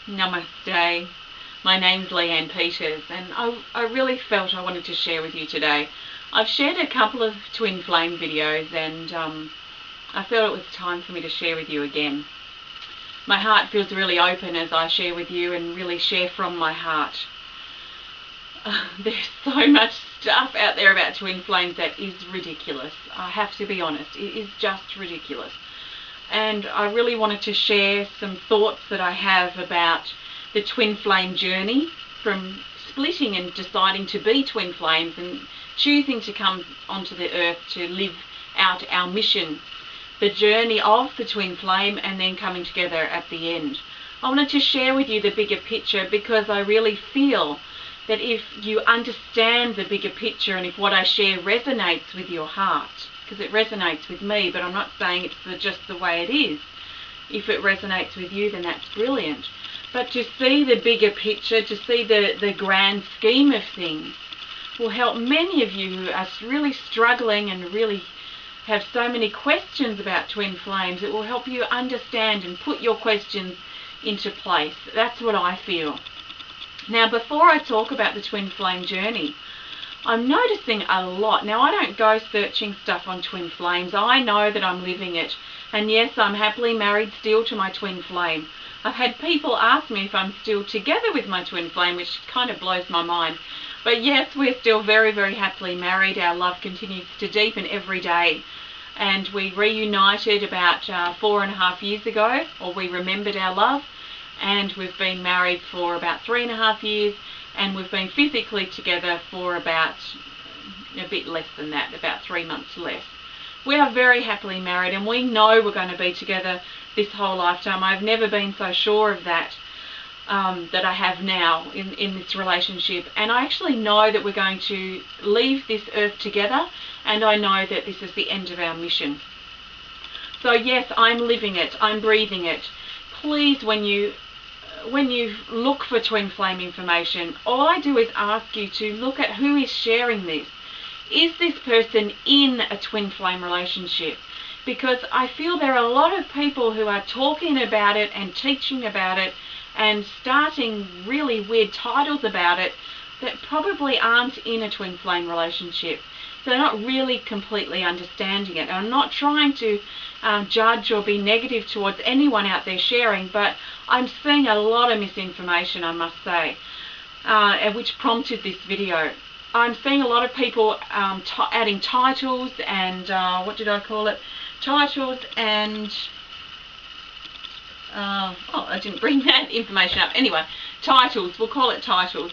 Namaste. My name's Leanne Peters, and I really felt I wanted to share with you today. I've shared a couple of twin flame videos, and I felt it was time for me to share with you again. My heart feels really open as I share with you and really share from my heart. There's so much stuff out there about twin flames that is ridiculous. I have to be honest, it is just ridiculous. And I really wanted to share some thoughts that I have about the twin flame journey, from splitting and deciding to be twin flames and choosing to come onto the earth to live out our mission, the journey of the twin flame, and then coming together at the end. I wanted to share with you the bigger picture because I really feel that if you understand the bigger picture, and if what I share resonates with your heart, because it resonates with me, but I'm not saying it's just the way it is. If it resonates with you, then that's brilliant. But to see the bigger picture, to see the grand scheme of things, will help many of you who are really struggling and really have so many questions about twin flames. It will help you understand and put your questions into place. That's what I feel. Now, before I talk about the twin flame journey, I'm noticing a lot. Now, I don't go searching stuff on twin flames. I know that I'm living it. And yes, I'm happily married still to my twin flame. I've had people ask me if I'm still together with my twin flame, which kind of blows my mind. But yes, we're still very, very happily married. Our love continues to deepen every day. And we reunited about 4.5 years ago, or we remembered our love. And we've been married for about 3.5 years. And we've been physically together for about a bit less than that, about 3 months less. We are very happily married, and we know we're going to be together this whole lifetime. I've never been so sure of that that I have now in this relationship. And I actually know that we're going to leave this earth together, and I know that this is the end of our mission. So yes, I'm living it, I'm breathing it. Please, when you look for twin flame information, all I do is ask you to look at who is sharing this. Is this person in a twin flame relationship? Because I feel there are a lot of people who are talking about it and teaching about it and starting really weird titles about it that probably aren't in a twin flame relationship. So they're not really completely understanding it. I'm not trying to judge or be negative towards anyone out there sharing, but I'm seeing a lot of misinformation, I must say, which prompted this video. I'm seeing a lot of people adding titles and, what did I call it? Titles and, oh, I didn't bring that information up. Anyway, titles, we'll call it titles.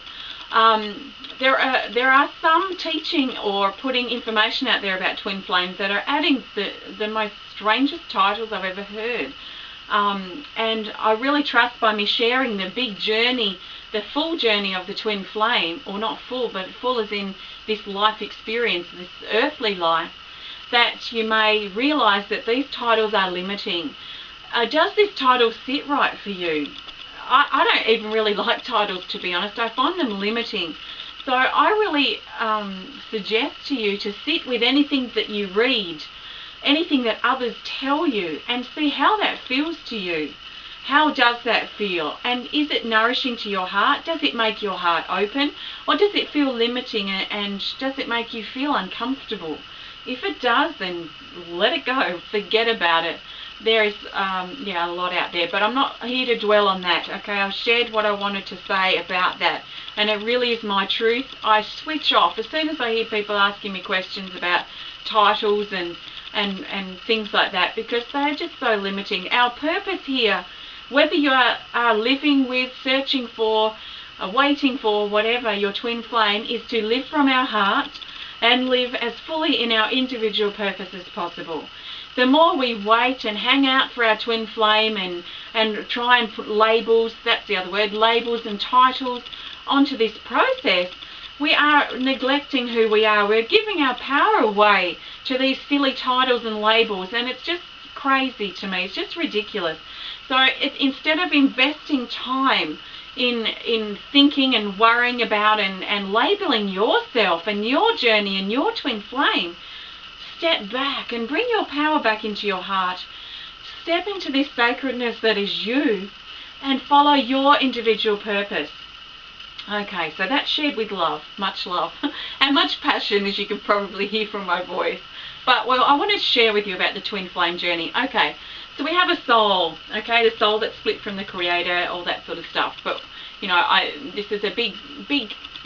There are some teaching or putting information out there about twin flames that are adding the most strangest titles I've ever heard. And I really trust, by me sharing the big journey, the full journey of the twin flame, or not full, but full as in this life experience, this earthly life, that you may realize that these titles are limiting. Does this title sit right for you? I don't even really like titles, to be honest. I find them limiting. So I really suggest to you to sit with anything that you read, anything that others tell you, and see how that feels to you. How does that feel? And is it nourishing to your heart? Does it make your heart open? Or does it feel limiting, and does it make you feel uncomfortable? If it does, then let it go. Forget about it. There is a lot out there, but I'm not here to dwell on that. Okay, I've shared what I wanted to say about that, and it really is my truth. I switch off as soon as I hear people asking me questions about titles and things like that, because they're just so limiting. Our purpose here, whether you are living with, searching for, waiting for, whatever, your twin flame, is to live from our heart and live as fully in our individual purpose as possible. The more we wait and hang out for our twin flame and try and put labels, that's the other word, labels and titles onto this process, we are neglecting who we are. We're giving our power away to these silly titles and labels, and it's just crazy to me. It's just ridiculous. So instead of investing time in thinking and worrying about and labeling yourself and your journey and your twin flame, step back and bring your power back into your heart. Step into this sacredness that is you, and follow your individual purpose. Okay, so that's shared with love, and much passion, as you can probably hear from my voice. But, well, I want to share with you about the twin flame journey. Okay, so we have a soul, okay, the soul that's split from the Creator, all that sort of stuff. But, you know, this is a big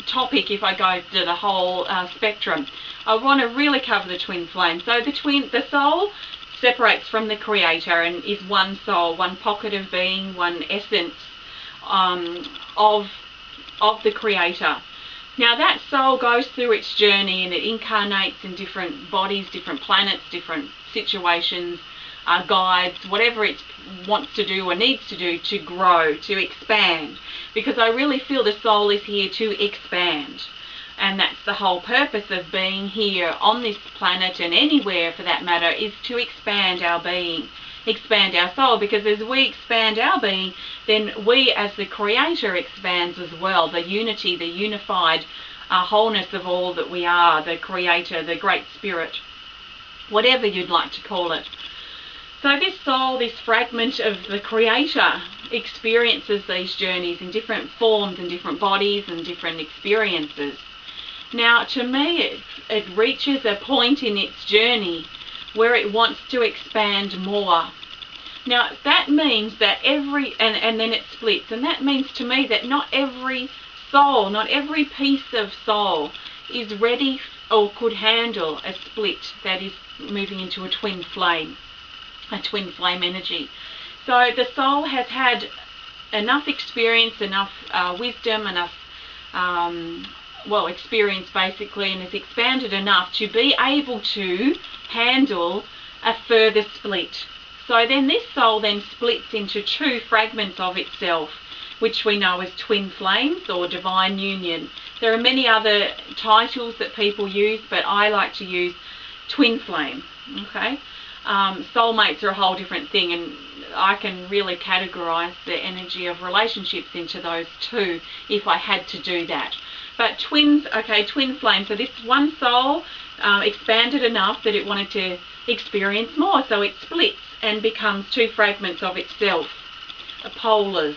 topic if I go to the whole spectrum. I want to really cover the twin flame. So the soul separates from the Creator and is one soul, one pocket of being, one essence of the Creator. Now that soul goes through its journey and it incarnates in different bodies, different planets, different situations, guides, whatever it wants to do or needs to do to grow, to expand. Because I really feel the soul is here to expand. And that's the whole purpose of being here on this planet and anywhere for that matter, is to expand our being, expand our soul. Because as we expand our being, then we as the Creator expands as well. The unity, the unified wholeness of all that we are, the Creator, the Great Spirit, whatever you'd like to call it. So this soul, this fragment of the Creator, experiences these journeys in different forms and different bodies and different experiences. Now, to me, it reaches a point in its journey where it wants to expand more. Now, that means that and then it splits. And that means to me that not every soul, not every piece of soul is ready or could handle a split that is moving into a twin flame energy. So the soul has had enough experience, enough wisdom, enough experience basically, and has expanded enough to be able to handle a further split. So then this soul then splits into two fragments of itself, which we know as twin flames or divine union. There are many other titles that people use, but I like to use twin flame. Okay, soulmates are a whole different thing, and I can really categorize the energy of relationships into those two if I had to do that. But twins, okay, twin flame. So this one soul expanded enough that it wanted to experience more. So it splits and becomes two fragments of itself, polars,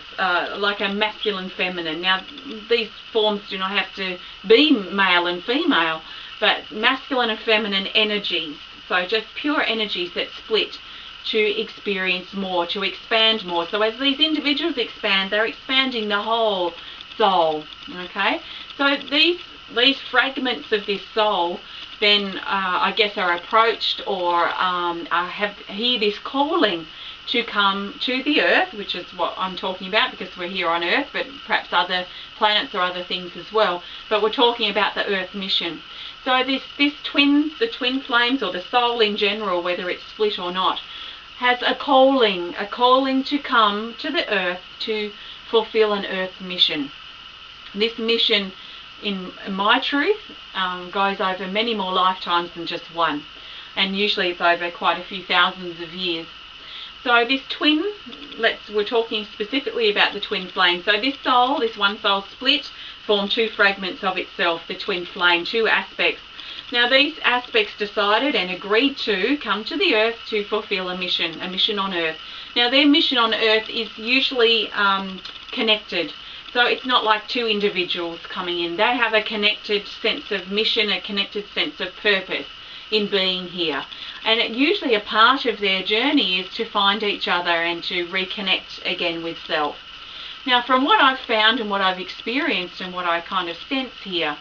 like a masculine, feminine. Now, these forms do not have to be male and female, but masculine and feminine energies. So just pure energies that split to experience more, to expand more. So as these individuals expand, they're expanding the whole soul. Okay, so these fragments of this soul then I guess are approached or hear this calling to come to the earth, which is what I'm talking about because we're here on earth, but perhaps other planets or other things as well. But we're talking about the earth mission. So the twin flames, or the soul in general, whether it's split or not, has a calling to come to the earth to fulfill an earth mission. This mission, in my truth, goes over many more lifetimes than just one, and usually it's over quite a few thousands of years. So this twin, we're talking specifically about the twin flame. So this soul, this one soul split, formed two fragments of itself, the twin flame, two aspects. Now these aspects decided and agreed to come to the earth to fulfill a mission on earth. Now their mission on earth is usually connected. So it's not like two individuals coming in. They have a connected sense of mission, a connected sense of purpose in being here. And usually a part of their journey is to find each other and to reconnect again with self. Now from what I've found and what I've experienced and what I kind of sense here,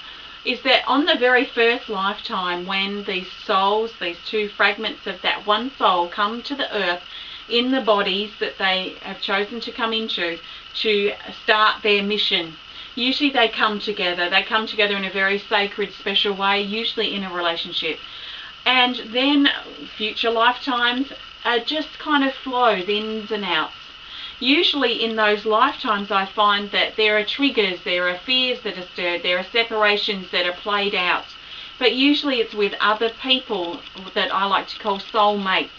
is that on the very first lifetime, when these souls, these two fragments of that one soul, come to the earth in the bodies that they have chosen to come into to start their mission, usually they come together in a very sacred, special way, usually in a relationship. And then future lifetimes just kind of flows, ins and outs. Usually in those lifetimes I find that there are triggers, there are fears that are stirred, there are separations that are played out. But usually it's with other people that I like to call soulmates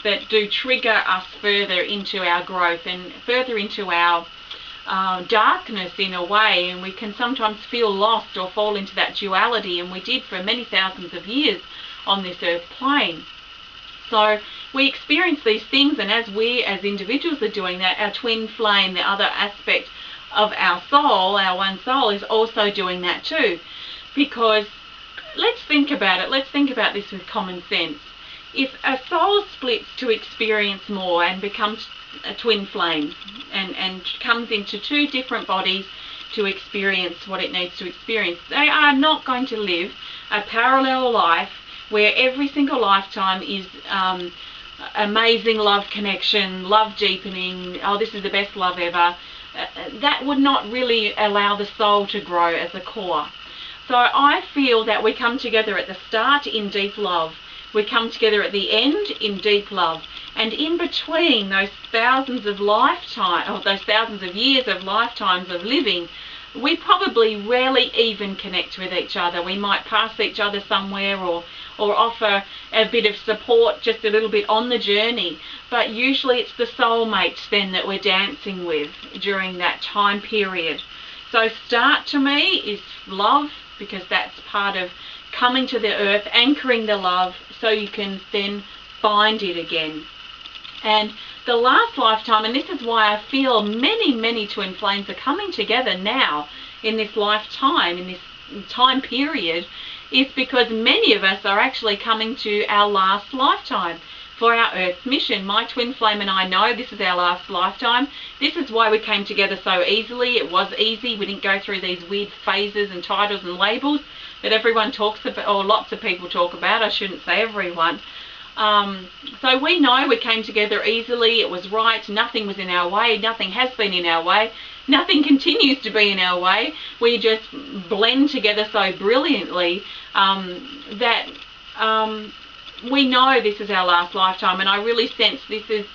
that do trigger us further into our growth and further into our darkness in a way, and we can sometimes feel lost or fall into that duality, and we did for many thousands of years on this earth plane. So we experience these things, and as we as individuals are doing that, our twin flame, the other aspect of our soul, our one soul, is also doing that too. Because let's think about it. Let's think about this with common sense. If a soul splits to experience more and becomes a twin flame and comes into two different bodies to experience what it needs to experience, they are not going to live a parallel life where every single lifetime is amazing love connection, love deepening, oh, this is the best love ever. That would not really allow the soul to grow as a core. So I feel that we come together at the start in deep love. We come together at the end in deep love. And in between those thousands of those thousands of years of lifetimes of living, we probably rarely even connect with each other. We might pass each other somewhere or offer a bit of support, just a little bit on the journey. But usually it's the soulmates then that we're dancing with during that time period. So start to me is love, because that's part of coming to the earth, anchoring the love so you can then find it again. And the last lifetime, and this is why I feel many twin flames are coming together now in this lifetime, in this time period, is because many of us are actually coming to our last lifetime for our earth mission. My twin flame and I know this is our last lifetime. This is why we came together so easily. It was easy. We didn't go through these weird phases and titles and labels that everyone talks about, or lots of people talk about. I shouldn't say everyone. So we know we came together easily. It was right. Nothing was in our way. Nothing has been in our way. Nothing continues to be in our way. We just blend together so brilliantly that we know this is our last lifetime. And I really sense this is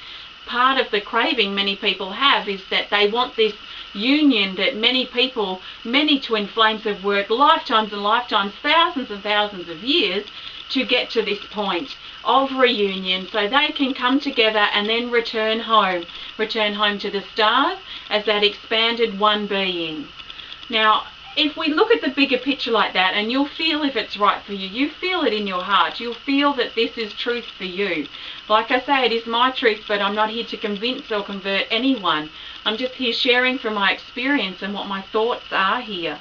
part of the craving many people have, is that they want this union that many people, many twin flames have worked lifetimes and lifetimes, thousands and thousands of years to get to this point of reunion, so they can come together and then return home to the stars as that expanded one being. Now, if we look at the bigger picture like that, and you'll feel if it's right for you, you feel it in your heart, you'll feel that this is truth for you. Like I say, it is my truth, but I'm not here to convince or convert anyone. I'm just here sharing from my experience and what my thoughts are here.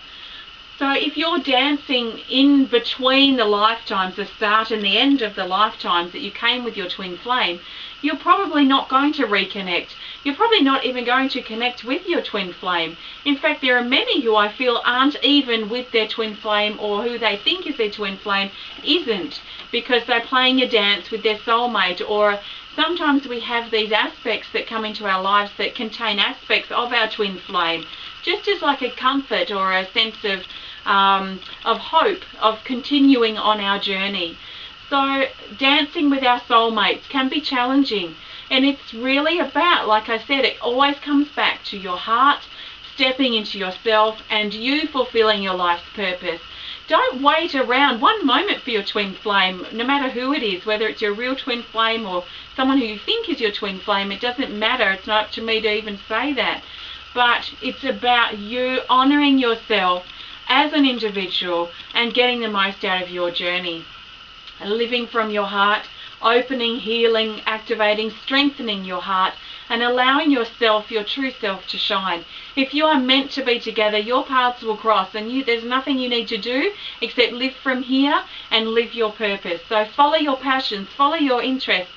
So if you're dancing in between the lifetimes, the start and the end of the lifetimes that you came with your twin flame, you're probably not going to reconnect. You're probably not even going to connect with your twin flame. In fact, there are many who I feel aren't even with their twin flame, or who they think is their twin flame isn't, because they're playing a dance with their soulmate. Or sometimes we have these aspects that come into our lives that contain aspects of our twin flame, just as like a comfort or a sense of hope, of continuing on our journey. So dancing with our soulmates can be challenging, and it's really about, like I said, it always comes back to your heart, stepping into yourself and you fulfilling your life's purpose. Don't wait around one moment for your twin flame, no matter who it is, whether it's your real twin flame or someone who you think is your twin flame. It doesn't matter. It's not up to me to even say that. But it's about you honouring yourself as an individual and getting the most out of your journey. Living from your heart, opening, healing, activating, strengthening your heart, and allowing yourself, your true self, to shine. If you are meant to be together, your paths will cross, and there's nothing you need to do except live from here and live your purpose. So follow your passions, follow your interests,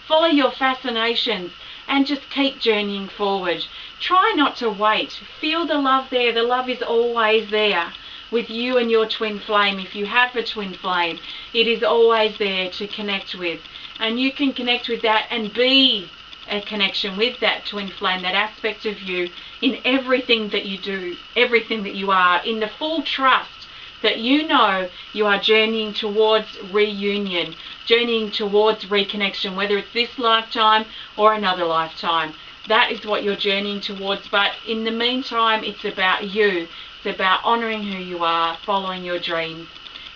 follow your fascinations, and just keep journeying forward. Try not to wait. Feel the love there. The love is always there with you and your twin flame. If you have a twin flame, it is always there to connect with. And you can connect with that and be a connection with that twin flame, that aspect of you, in everything that you do, everything that you are, in the full trust that you know you are journeying towards reunion, journeying towards reconnection, whether it's this lifetime or another lifetime. That is what you're journeying towards. But in the meantime, it's about you. It's about honouring who you are, following your dreams,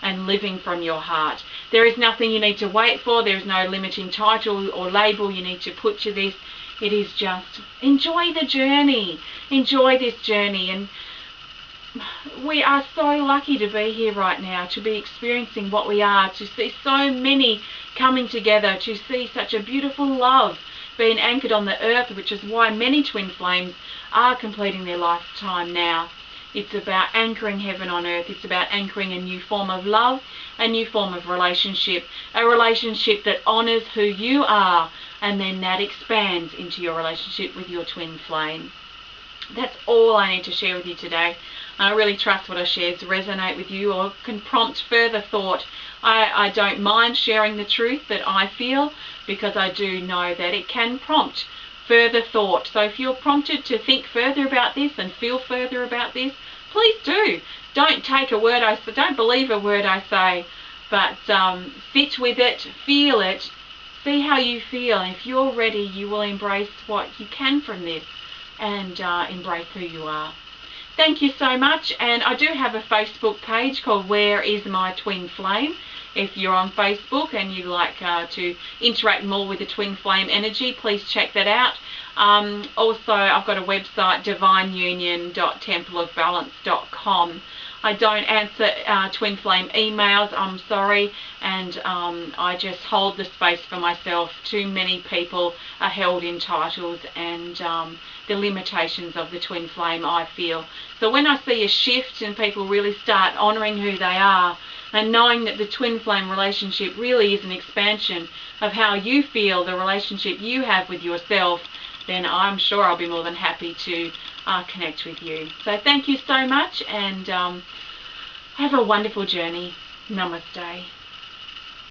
and living from your heart. There is nothing you need to wait for. There is no limiting title or label you need to put to this. It is just enjoy the journey. Enjoy this journey. And we are so lucky to be here right now, to be experiencing what we are, to see so many coming together to see such a beautiful love being anchored on the earth, which is why many twin flames are completing their lifetime now. It's about anchoring heaven on earth. It's about anchoring a new form of love, a new form of relationship, a relationship that honours who you are, and then that expands into your relationship with your twin flame. That's all I need to share with you today. I really trust what I share to resonate with you or can prompt further thought. I don't mind sharing the truth that I feel, because I do know that it can prompt further thought. So if you're prompted to think further about this and feel further about this, please do. Don't take a word I say, don't believe a word I say, but sit with it, feel it, see how you feel. And if you're ready, you will embrace what you can from this and embrace who you are. Thank you so much. And I do have a Facebook page called Where Is My Twin Flame. If you're on Facebook and you'd like to interact more with the twin flame energy, please check that out. Also, I've got a website, divineunion.templeofbalance.com. I don't answer twin flame emails, I'm sorry, and I just hold the space for myself. Too many people are held in titles and the limitations of the twin flame, I feel. So when I see a shift and people really start honouring who they are, and knowing that the twin flame relationship really is an expansion of how you feel, the relationship you have with yourself, then I'm sure I'll be more than happy to connect with you. So thank you so much, and have a wonderful journey. Namaste.